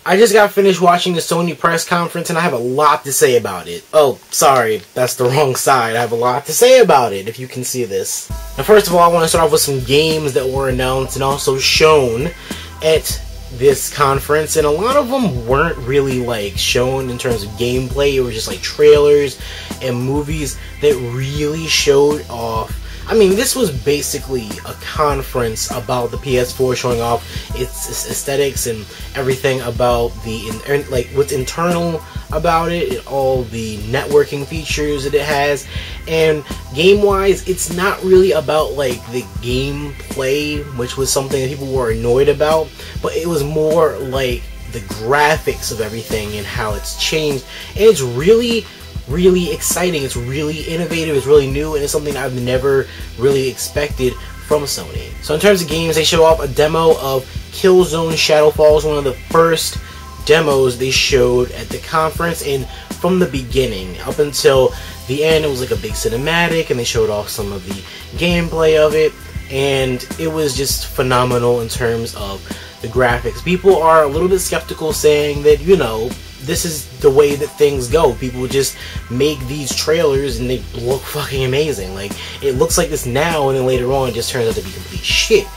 I just got finished watching the Sony press conference and I have a lot to say about it. Oh, sorry, that's the wrong side. I have a lot to say about it, if you can see this. Now, first of all, I want to start off with some games that were announced and also shown at this conference, and a lot of them weren't really like shown in terms of gameplay. It was just like trailers and movies that really showed off. I mean, this was basically a conference about the PS4, showing off its aesthetics and everything about the like what's internal about it, and all the networking features that it has. And game-wise, it's not really about like the gameplay, which was something that people were annoyed about, but it was more like the graphics of everything and how it's changed. And it's really exciting, it's really innovative, it's really new, and it's something I've never really expected from Sony. So in terms of games, they show off a demo of Killzone Shadowfalls, one of the first demos they showed at the conference, and from the beginning up until the end it was like a big cinematic, and they showed off some of the gameplay of it, and it was just phenomenal in terms of the graphics. People are a little bit skeptical, saying that, you know, this is the way that things go. People just make these trailers and they look fucking amazing. Like, it looks like this now, and then later on it just turns out to be complete shit.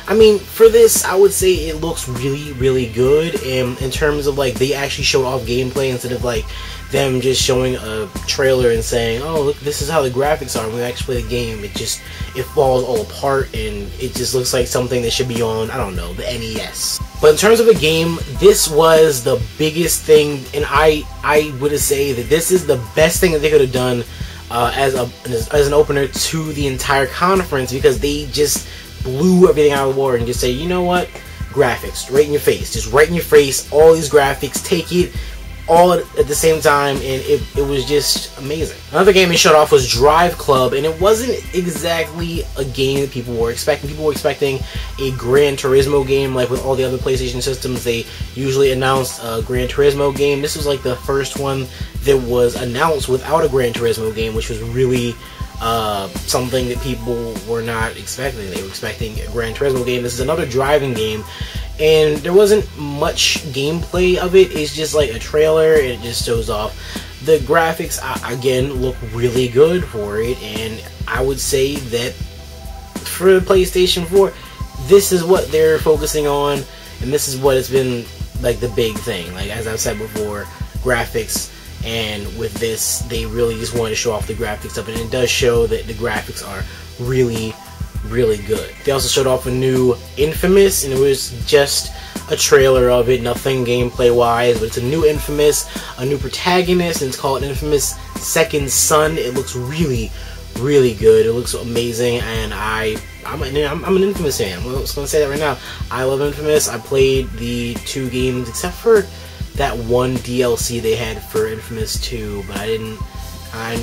I mean, for this, I would say it looks really good, and in terms of like, they actually showed off gameplay instead of like them just showing a trailer and saying, oh look, this is how the graphics are. When we actually play the game, it falls all apart, and it just looks like something that should be on, I don't know, the NES. But in terms of a game, this was the biggest thing, and I would say that this is the best thing that they could have done as an opener to the entire conference, because they just blew everything out of the water and just say, you know what, graphics, right in your face, just right in your face, all these graphics, take it all at the same time, and it was just amazing. Another game they showed off was Drive Club, and it wasn't exactly a game that people were expecting. People were expecting a Gran Turismo game, like with all the other PlayStation systems. They usually announce a Gran Turismo game. This was like the first one that was announced without a Gran Turismo game, which was really something that people were not expecting. They were expecting a Gran Turismo game. This is another driving game, and there wasn't much gameplay of it. It's just like a trailer, and it just shows off. The graphics, again, look really good for it, and I would say that for PlayStation 4, this is what they're focusing on, and this is what has been like the big thing. Like, as I've said before, graphics. And with this, they really just wanted to show off the graphics of it, and it does show that the graphics are really good. They also showed off a new Infamous, and it was just a trailer of it, nothing gameplay wise, but it's a new Infamous, a new protagonist, and it's called Infamous Second Son. It looks really good. It looks amazing, and I'm an Infamous fan. I'm just gonna say that right now. I love Infamous. I played the 2 games, except for that one DLC they had for Infamous 2, but I didn't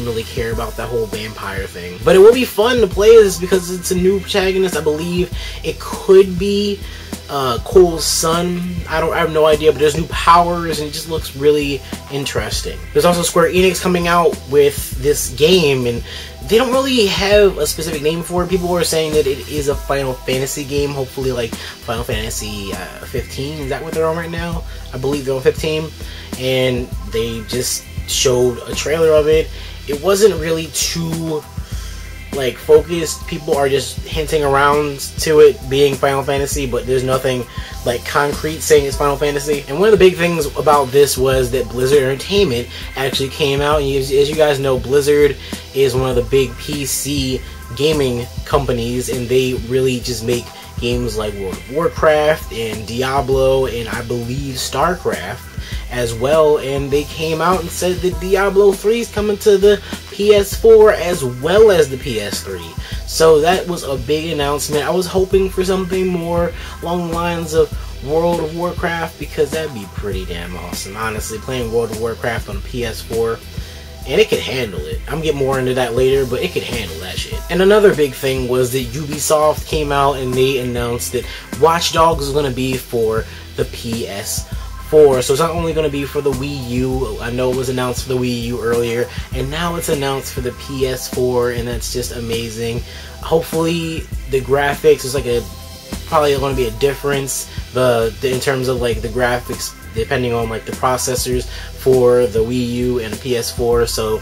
really care about that whole vampire thing. But it will be fun to play this because it's a new protagonist. I believe it could be Cole's son. I have no idea, but there's new powers, and it just looks really interesting. There's also Square Enix coming out with this game, and they don't really have a specific name for it. People were saying that it is a Final Fantasy game, hopefully like Final Fantasy 15. Is that what they're on right now? I believe they're on 15, and they just showed a trailer of it. It wasn't really too like focused. People are just hinting around to it being Final Fantasy, but there's nothing like concrete saying it's Final Fantasy. And one of the big things about this was that Blizzard Entertainment actually came out, and as you guys know, Blizzard is one of the big PC gaming companies, and they really just make games like World of Warcraft and Diablo, and I believe StarCraft as well. And they came out and said that Diablo 3 is coming to the PS4 as well as the PS3. So that was a big announcement. I was hoping for something more along the lines of World of Warcraft, because that'd be pretty damn awesome. Honestly, playing World of Warcraft on PS4, and it could handle it. I'm getting more into that later, but it could handle that shit. And another big thing was that Ubisoft came out and they announced that Watch Dogs is going to be for the PS4. So it's not only going to be for the Wii U. I know it was announced for the Wii U earlier, and now it's announced for the PS4, and that's just amazing. Hopefully the graphics is like probably going to be a difference in terms of like the graphics depending on like the processors for the Wii U and the PS4. So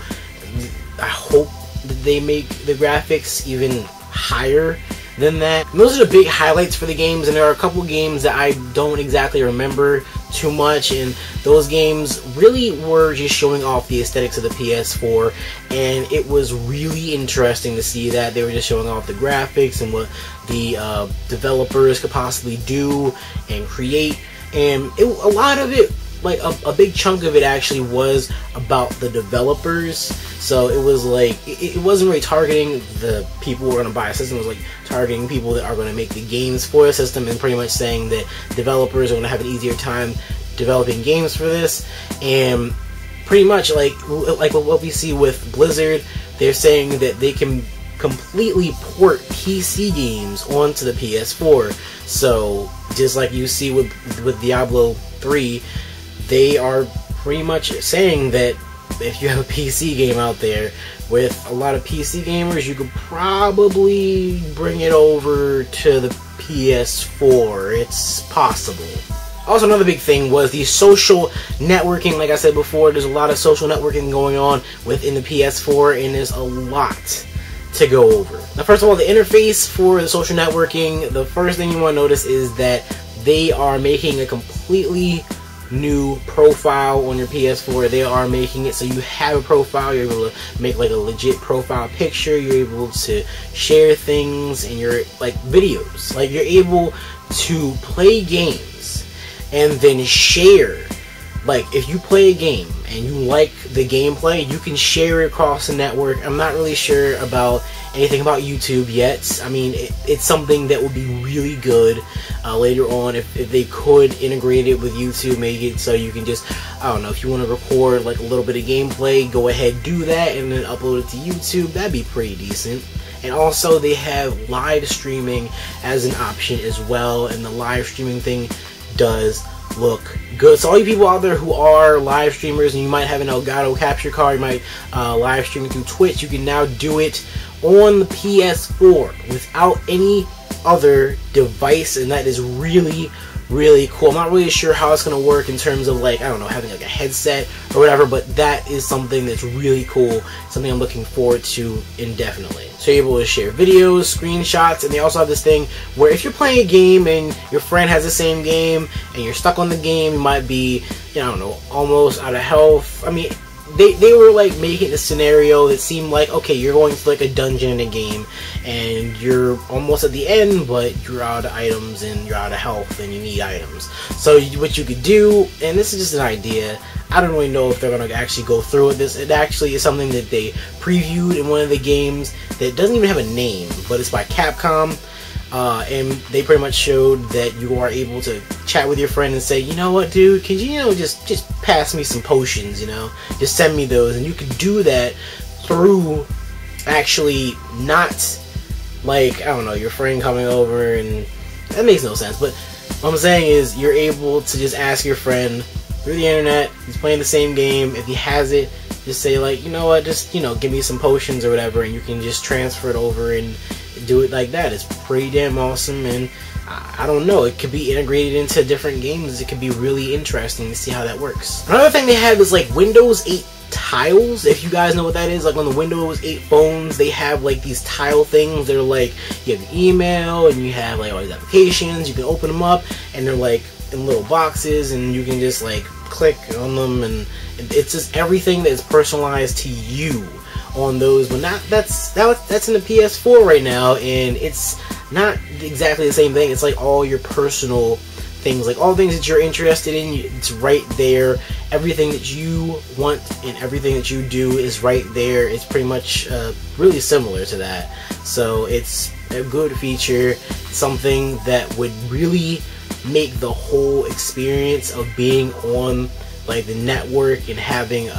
I hope that they make the graphics even higher than that. And those are the big highlights for the games, and there are a couple games that I don't exactly remember too much, and those games really were just showing off the aesthetics of the PS4, and it was really interesting to see that they were just showing off the graphics and what the developers could possibly do and create. And a lot of it, like a big chunk of it actually was about the developers. So it was like, it wasn't really targeting the people who are going to buy a system. It was like targeting people that are going to make the games for a system, and pretty much saying that developers are going to have an easier time developing games for this. And pretty much like what we see with Blizzard, they're saying that they can completely port PC games onto the PS4. So just like you see with Diablo 3, they are pretty much saying that if you have a PC game out there, with a lot of PC gamers, you could probably bring it over to the PS4. It's possible. Also, another big thing was the social networking. Like I said before, there's a lot of social networking going on within the PS4, and there's a lot to go over. Now, first of all, the interface for the social networking, the first thing you want to notice is that they are making a completely new profile on your PS4. They are making it so you have a profile, you're able to make like a legit profile picture, you're able to share things in your like videos, like you're able to play games and then share. Like if you play a game and you like the gameplay, you can share it across the network. I'm not really sure about anything about YouTube yet. I mean, it's something that would be really good later on if they could integrate it with YouTube, make it so you can just, I don't know, if you want to record like a little bit of gameplay, go ahead, do that, and then upload it to YouTube. That'd be pretty decent. And also they have live streaming as an option as well, and the live streaming thing does look good. So all you people out there who are live streamers and you might have an Elgato capture card, you might live stream through Twitch, you can now do it on the PS4 without any other device, and that is really, really cool. I'm not really sure how it's going to work in terms of like, I don't know, having like a headset or whatever, but that is something that's really cool, something I'm looking forward to indefinitely. So you're able to share videos, screenshots, and they also have this thing where if you're playing a game and your friend has the same game and you're stuck on the game, you might be, you know, I don't know, almost out of health. I mean, they were like making a scenario that seemed like, okay, you're going to like a dungeon in a game and you're almost at the end, but you're out of items and you're out of health and you need items. So what you could do, and this is just an idea, I don't really know if they're going to actually go through with this. It actually is something that they previewed in one of the games that doesn't even have a name, but it's by Capcom. And they pretty much showed that you are able to chat with your friend and say, you know what, dude, could you, just pass me some potions, just send me those. And you could do that through actually not like, I don't know, your friend coming over, and that makes no sense. But what I'm saying is you're able to just ask your friend through the internet, he's playing the same game, if he has it, just say like, you know what, just, give me some potions or whatever, and you can just transfer it over and do it like that. It's pretty damn awesome, and I don't know, it could be integrated into different games. It could be really interesting to see how that works. Another thing they have is like Windows 8 tiles. If you guys know what that is, like on the Windows 8 phones, they have like these tile things. They're like, you have email and you have like all these applications, you can open them up and they're like in little boxes and you can just like click on them, and it's just everything that is personalized to you on those. But that's in the PS4 right now, and it's not exactly the same thing. It's like all your personal things, like all things that you're interested in, it's right there. Everything that you want and everything that you do is right there. It's pretty much really similar to that. So it's a good feature, something that would really make the whole experience of being on like the network and having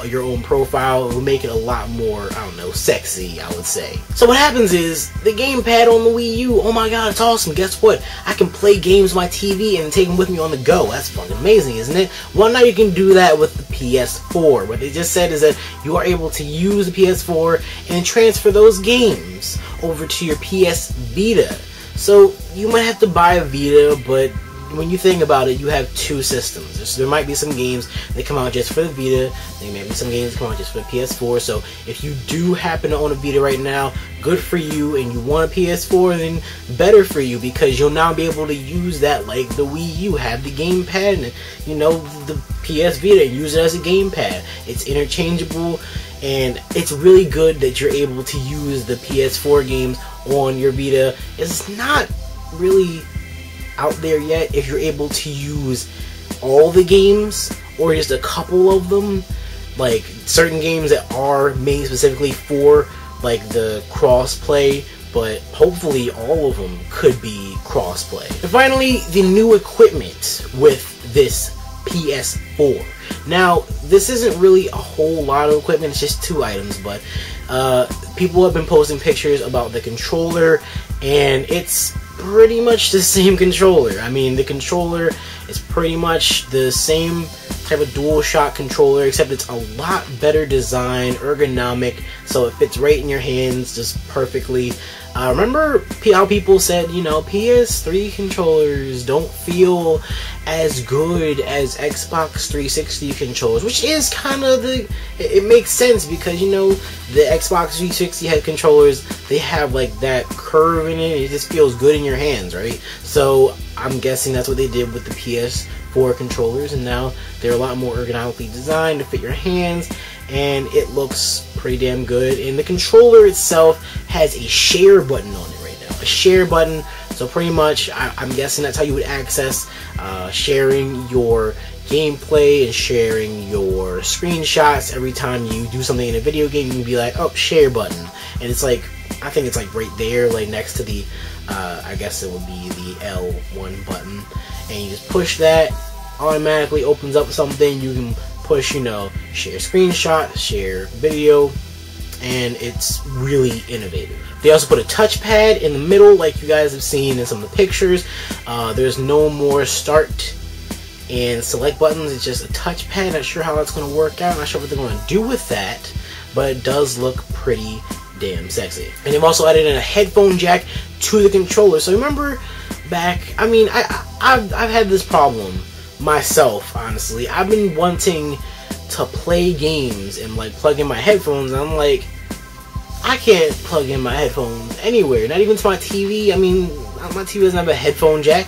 your own profile, it will make it a lot more, I don't know, sexy, I would say. So what happens is, the gamepad on the Wii U, oh my god, it's awesome. Guess what? I can play games on my TV and take them with me on the go. That's fucking amazing, isn't it? Well, now you can do that with the PS4. What they just said is that you are able to use the PS4 and transfer those games over to your PS Vita. So you might have to buy a Vita, but when you think about it, you have two systems. There might be some games that come out just for the Vita. There may be some games that come out just for the PS4. So if you do happen to own a Vita right now, good for you, and you want a PS4, then better for you, because you'll now be able to use that like the Wii U. Have the gamepad and, you know, the PS Vita, and use it as a gamepad. It's interchangeable, and it's really good that you're able to use the PS4 games on your Vita. It's not really out there yet if you're able to use all the games or just a couple of them, like certain games that are made specifically for like the crossplay, but hopefully all of them could be crossplay. And finally, the new equipment with this PS4. Now, this isn't really a whole lot of equipment, it's just 2 items, but people have been posting pictures about the controller, and it's pretty much the same controller. I mean, the controller is pretty much the same type of DualShock controller, except it's a lot better design, ergonomic, so it fits right in your hands just perfectly. Remember how people said, you know, PS3 controllers don't feel as good as Xbox 360 controllers, which is kind of it makes sense, because, you know, the Xbox 360 had controllers, they have like that curve in it, it just feels good in your hands, right? So I'm guessing that's what they did with the PS4 controllers, and now they're a lot more ergonomically designed to fit your hands, and it looks pretty damn good. And the controller itself has a share button on it right now, a share button. So pretty much, I'm guessing that's how you would access sharing your gameplay and sharing your screenshots. Every time you do something in a video game, you can be like, oh, share button, and it's like, I think it's like right there, like next to the I guess it would be the L1 button, and you just push that, automatically opens up something. You can push, you know, share screenshot, share video, and it's really innovative. They also put a touchpad in the middle, like you guys have seen in some of the pictures. There's no more start and select buttons, it's just a touchpad. Not sure how that's going to work out, not sure what they're going to do with that, but it does look pretty damn sexy. And they've also added in a headphone jack to the controller. So remember back, I mean, I've had this problem myself, honestly. I've been wanting to play games and like plug in my headphones, and I'm like, I can't plug in my headphones anywhere, not even to my TV. I mean, my TV doesn't have a headphone jack.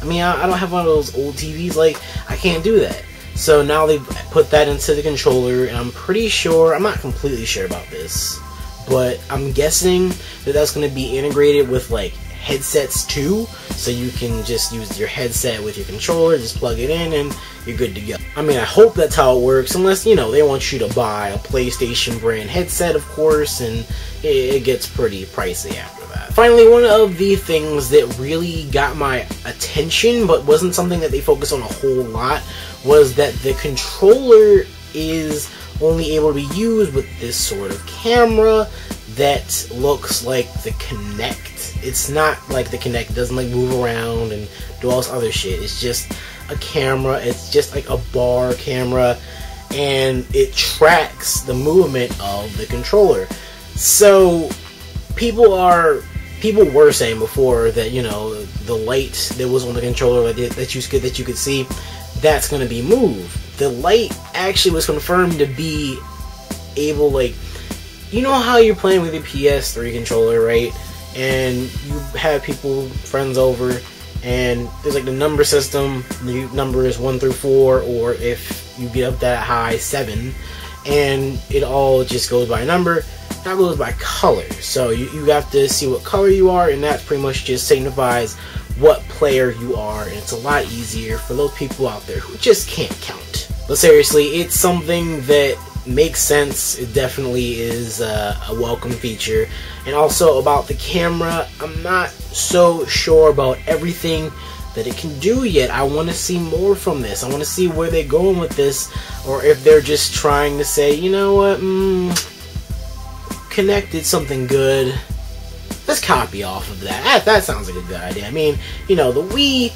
I mean, I don't have one of those old TVs, like, I can't do that. So now they've put that into the controller, and I'm pretty sure, I'm not completely sure about this, but I'm guessing that that's going to be integrated with like headsets too, so you can just use your headset with your controller, just plug it in, and you're good to go. I mean, I hope that's how it works, unless, you know, they want you to buy a PlayStation brand headset, of course, and it gets pretty pricey after that. Finally, one of the things that really got my attention, but wasn't something that they focused on a whole lot, was that the controller is only able to be used with this sort of camera that looks like the Kinect. It's not like the Kinect. It doesn't like move around and do all this other shit. It's just a camera. It's just like a bar camera, and it tracks the movement of the controller. So people were saying before that, you know, the light that was on the controller that you could see, that's going to be moved. The light actually was confirmed to be able, like, you know how you're playing with your PS3 controller, right? And you have friends over, and there's like the number system. The number is 1 through 4, or if you get up that high, 7, and it all just goes by number. That goes by color. So you have to see what color you are, and that pretty much just signifies what player you are, and it's a lot easier for those people out there who just can't count. But seriously, it's something that makes sense. It definitely is a welcome feature. And also about the camera, I'm not so sure about everything that it can do yet. I want to see more from this. I want to see where they're going with this, or if they're just trying to say, you know what, Kinect did something good, let's copy off of that. That sounds like a good idea. I mean, you know, the Wii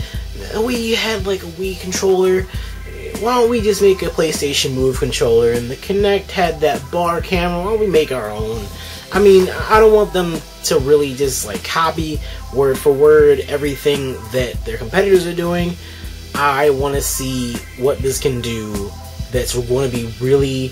had like a Wii controller. Why don't we just make a PlayStation Move controller? And the Kinect had that bar camera. Why don't we make our own? I mean, I don't want them to really just like copy word for word everything that their competitors are doing. I want to see what this can do that's going to be really,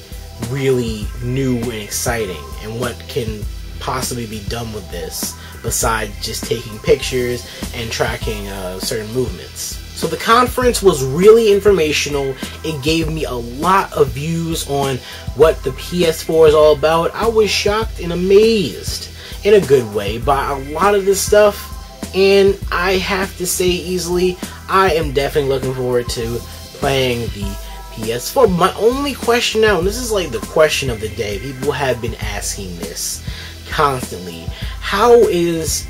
really new and exciting, and what can possibly be done with this besides just taking pictures and tracking certain movements. So the conference was really informational. It gave me a lot of views on what the PS4 is all about. I was shocked and amazed in a good way by a lot of this stuff, and I have to say easily, I am definitely looking forward to playing the PS4. My only question now, and this is like the question of the day, people have been asking this constantly, how is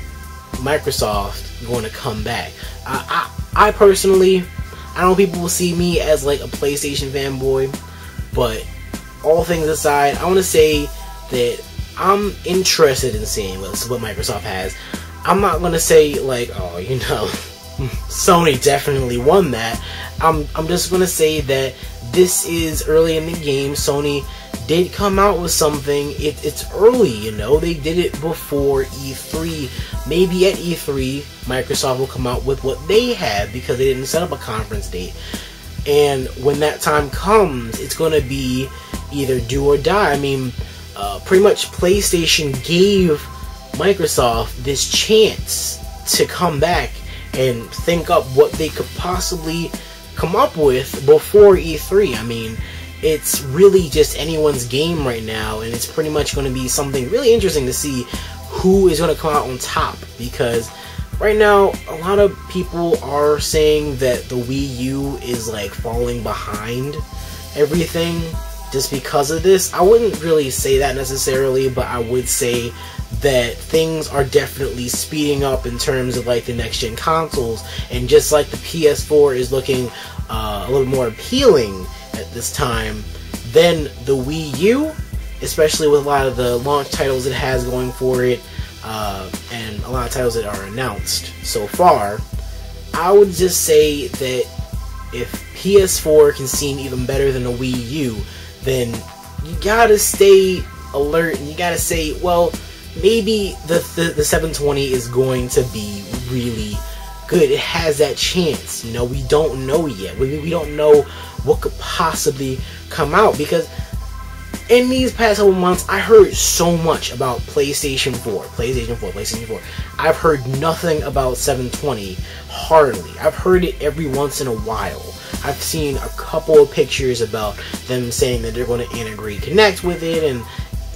Microsoft going to come back? I personally, I know people will see me as like a PlayStation fanboy, but all things aside, I want to say that I'm interested in seeing what Microsoft has. I'm not going to say like, oh, you know, Sony definitely won that. I'm just going to say that this is early in the game. Sony did come out with something. It's early, you know. They did it before E3. Maybe at E3, Microsoft will come out with what they have because they didn't set up a conference date. And when that time comes, it's going to be either do or die. I mean, pretty much PlayStation gave Microsoft this chance to come back and think up what they could possibly come up with before E3. I mean, it's really just anyone's game right now, and it's pretty much going to be something really interesting to see who is going to come out on top, because right now a lot of people are saying that the Wii U is like falling behind everything just because of this. I wouldn't really say that necessarily, but I would say that things are definitely speeding up in terms of like the next gen consoles, and just like the PS4 is looking a little more appealing at this time than the Wii U, especially with a lot of the launch titles it has going for it, and a lot of titles that are announced so far. I would just say that if PS4 can seem even better than the Wii U, then you gotta stay alert, and you gotta say, well, maybe the 720 is going to be really good. It has that chance. You know, we don't know yet. We don't know what could possibly come out, because in these past couple months, I heard so much about PlayStation 4. I've heard nothing about 720, hardly. I've heard it every once in a while. I've seen a couple of pictures about them saying that they're going to integrate Kinect with it, and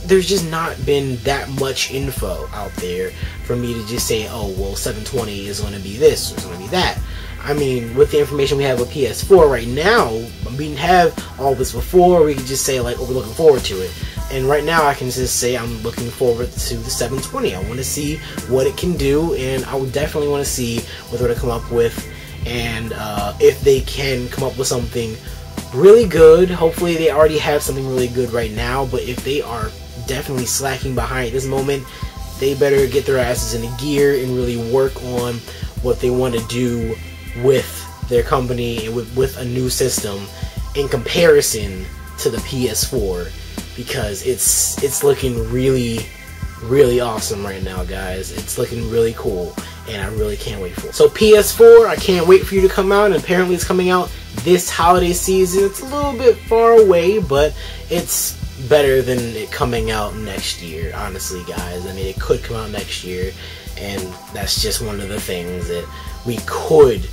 there's just not been that much info out there for me to just say, oh, well, 720 is going to be this or it's going to be that. I mean, with the information we have with PS4 right now, we didn't have all this before. We could just say, like, oh, we're looking forward to it. And right now, I can just say I'm looking forward to the 720. I want to see what it can do, and I would definitely want to see what they're going to come up with, and if they can come up with something really good. Hopefully, they already have something really good right now, but if they are definitely slacking behind at this moment, they better get their asses in the gear and really work on what they want to do with their company and with a new system in comparison to the PS4, because it's looking really, really awesome right now, guys. It's looking really cool, and I really can't wait for it. So PS4, I can't wait for you to come out, and apparently it's coming out this holiday season. It's a little bit far away, but it's better than it coming out next year, honestly, guys. I mean, it could come out next year, and that's just one of the things that we could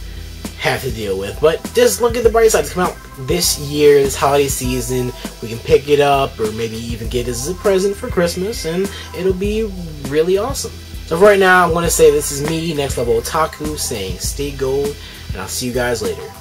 have to deal with. But just look at the bright side. It's coming out this year, this holiday season. We can pick it up, or maybe even get it as a present for Christmas, and it'll be really awesome. So for right now, I'm going to say this is me, NextLevelOtaku, saying stay gold, and I'll see you guys later.